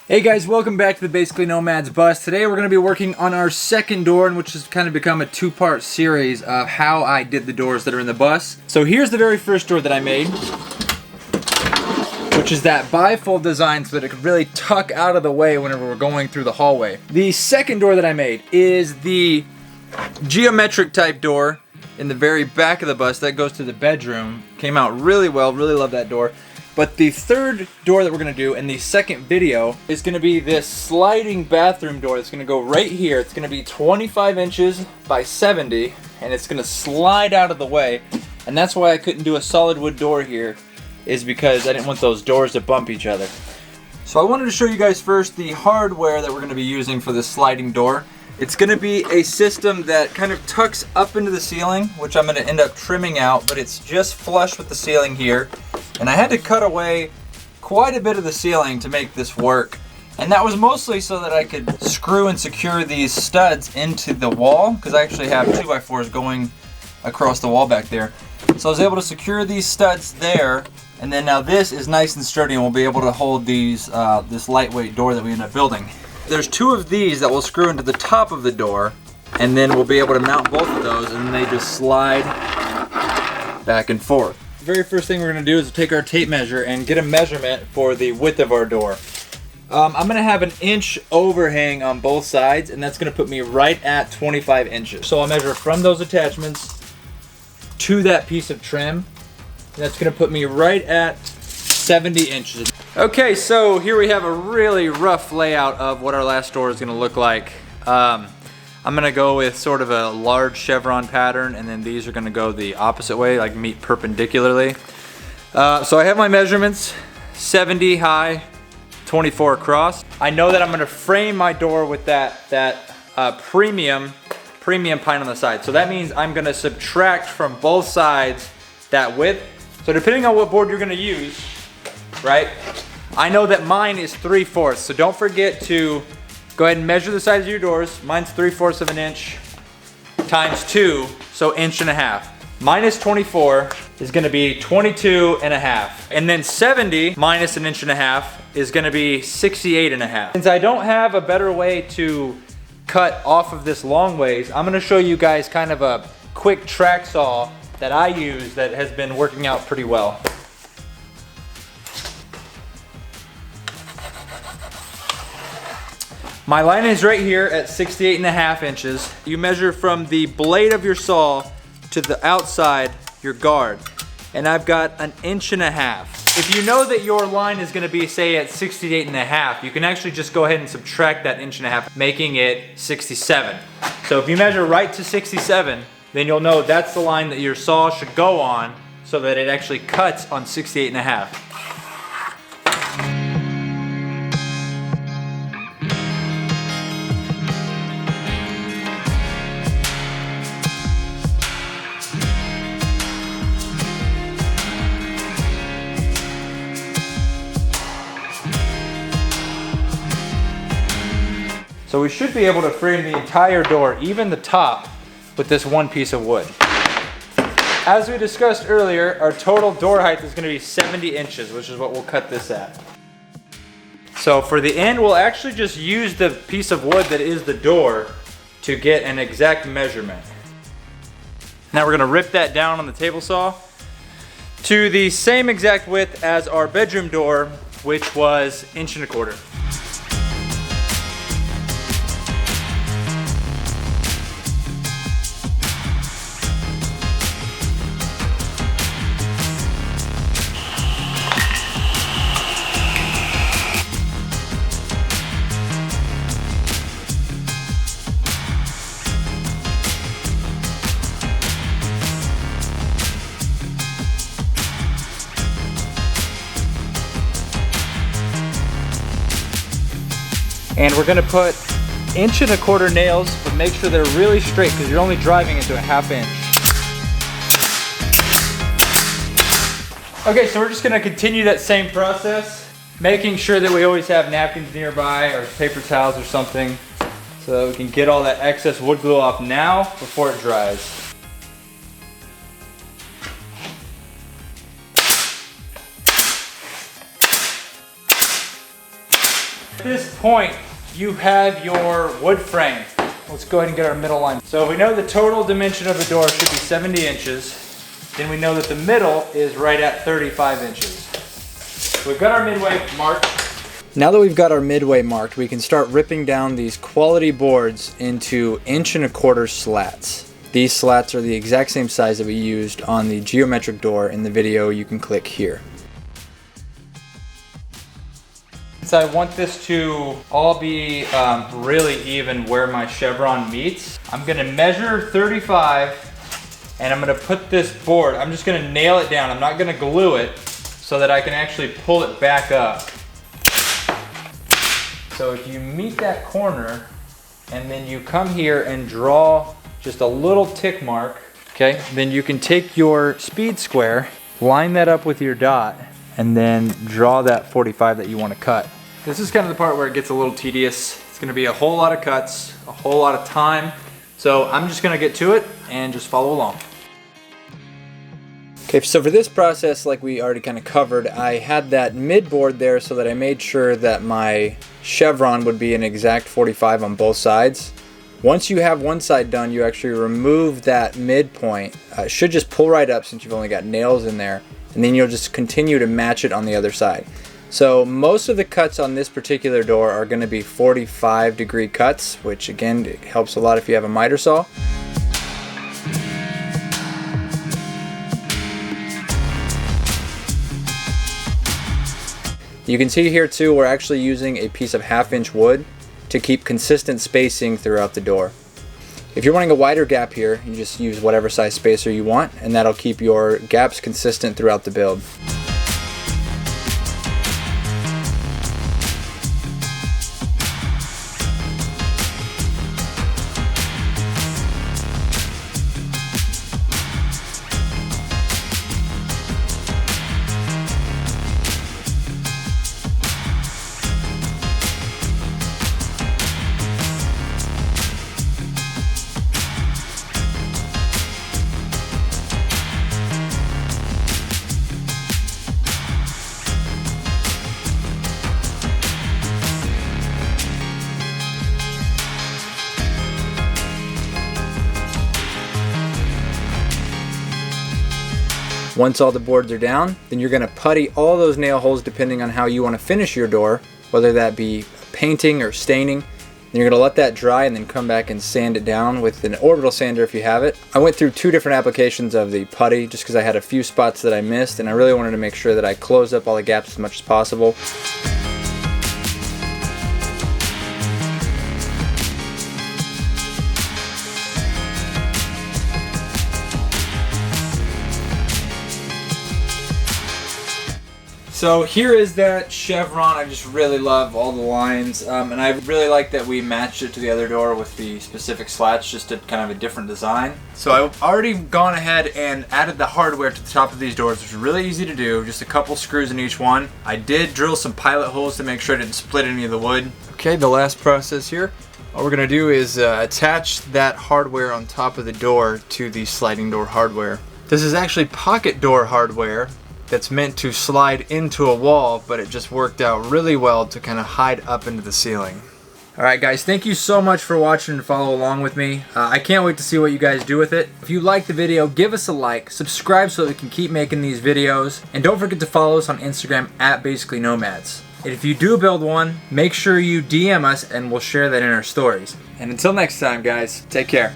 Hey guys, welcome back to the Basically Nomads Bus. Today we're going to be working on our second door, which has kind of become a two-part series of how I did the doors that are in the bus. So here's the very first door that I made, which is that bifold design so that it could really tuck out of the way whenever we're going through the hallway. The second door that I made is the geometric type door in the very back of the bus that goes to the bedroom. Came out really well, really love that door. But the third door that we're going to do in the second video is going to be this sliding bathroom door that's going to go right here. It's going to be 25 inches by 70 and it's going to slide out of the way. And that's why I couldn't do a solid wood door here, is because I didn't want those doors to bump each other. So I wanted to show you guys first the hardware that we're going to be using for this sliding door. It's going to be a system that kind of tucks up into the ceiling, which I'm going to end up trimming out, but it's just flush with the ceiling here. And I had to cut away quite a bit of the ceiling to make this work. And that was mostly so that I could screw and secure these studs into the wall, because I actually have 2x4s going across the wall back there. So I was able to secure these studs there, and then now this is nice and sturdy and we'll be able to hold these this lightweight door that we end up building. There's two of these that will screw into the top of the door, and then we'll be able to mount both of those, and then they just slide back and forth. The very first thing we're going to do is take our tape measure and get a measurement for the width of our door. I'm going to have an inch overhang on both sides, and that's going to put me right at 25 inches. So I'll measure from those attachments to that piece of trim, and that's going to put me right at 70 inches. Okay, so here we have a really rough layout of what our last door is going to look like. I'm going to go with sort of a large chevron pattern, and then these are going to go the opposite way, like meet perpendicularly. So I have my measurements: 70 high, 24 across. I know that I'm going to frame my door with that premium pine on the side. So that means I'm going to subtract from both sides that width. So depending on what board you're going to use, right? I know that mine is 3/4, so don't forget to go ahead and measure the size of your doors. Mine's 3/4 of an inch times 2, so 1.5 inches. Minus 24 is going to be 22.5. And then 70 minus 1.5 inches is going to be 68.5. Since I don't have a better way to cut off of this long ways, I'm going to show you guys kind of a quick track saw that I use that has been working out pretty well. My line is right here at 68.5 inches. You measure from the blade of your saw to the outside, your guard, and I've got 1.5 inches. If you know that your line is gonna be, say, at 68.5, you can actually just go ahead and subtract that 1.5 inches, making it 67. So if you measure right to 67, then you'll know that's the line that your saw should go on so that it actually cuts on 68.5. So we should be able to frame the entire door, even the top, with this one piece of wood. As we discussed earlier, our total door height is going to be 70 inches, which is what we'll cut this at. So for the end, we'll actually just use the piece of wood that is the door to get an exact measurement. Now we're going to rip that down on the table saw to the same exact width as our bedroom door, which was 1.25 inches. And we're gonna put 1.25 inch nails, but make sure they're really straight because you're only driving into a 1/2 inch. Okay, so we're just gonna continue that same process, making sure that we always have napkins nearby or paper towels or something so that we can get all that excess wood glue off now before it dries. At this point, you have your wood frame. Let's go ahead and get our middle line. So we know the total dimension of the door should be 70 inches. Then we know that the middle is right at 35 inches. So we've got our midway marked. Now that we've got our midway marked, we can start ripping down these quality boards into 1.25" slats. These slats are the exact same size that we used on the geometric door in the video you can click here. Since I want this to all be really even where my chevron meets, I'm gonna measure 35 and I'm gonna put this board, I'm just gonna nail it down. I'm not gonna glue it so that I can actually pull it back up. So if you meet that corner and then you come here and draw just a little tick mark, okay, then you can take your speed square, line that up with your dot, and then draw that 45 that you want to cut. This is kind of the part where it gets a little tedious. It's going to be a whole lot of cuts, a whole lot of time. So I'm just going to get to it and just follow along. Okay, so for this process, like we already kind of covered, I had that mid board there so that I made sure that my chevron would be an exact 45 on both sides. Once you have one side done, you actually remove that midpoint. It should just pull right up since you've only got nails in there, and then you'll just continue to match it on the other side. So most of the cuts on this particular door are going to be 45-degree cuts, which again helps a lot if you have a miter saw. You can see here too, we're actually using a piece of 1/2" wood to keep consistent spacing throughout the door. If you're wanting a wider gap here, you just use whatever size spacer you want, and that'll keep your gaps consistent throughout the build. Once all the boards are down, then you're going to putty all those nail holes depending on how you want to finish your door, whether that be painting or staining. Then you're going to let that dry and then come back and sand it down with an orbital sander if you have it. I went through 2 different applications of the putty just because I had a few spots that I missed, and I really wanted to make sure that I closed up all the gaps as much as possible. So here is that chevron. I just really love all the lines, and I really like that we matched it to the other door with the specific slats, just a kind of a different design. So I've already gone ahead and added the hardware to the top of these doors, which is really easy to do, just a couple screws in each one. I did drill some pilot holes to make sure I didn't split any of the wood. Okay, the last process here. All we're gonna do is attach that hardware on top of the door to the sliding door hardware. This is actually pocket door hardware that's meant to slide into a wall, but it just worked out really well to kind of hide up into the ceiling. Alright guys, thank you so much for watching and follow along with me. I can't wait to see what you guys do with it. If you liked the video, give us a like, subscribe so that we can keep making these videos, and don't forget to follow us on Instagram at BasicallyNomads. And if you do build one, make sure you DM us and we'll share that in our stories. And until next time guys, take care.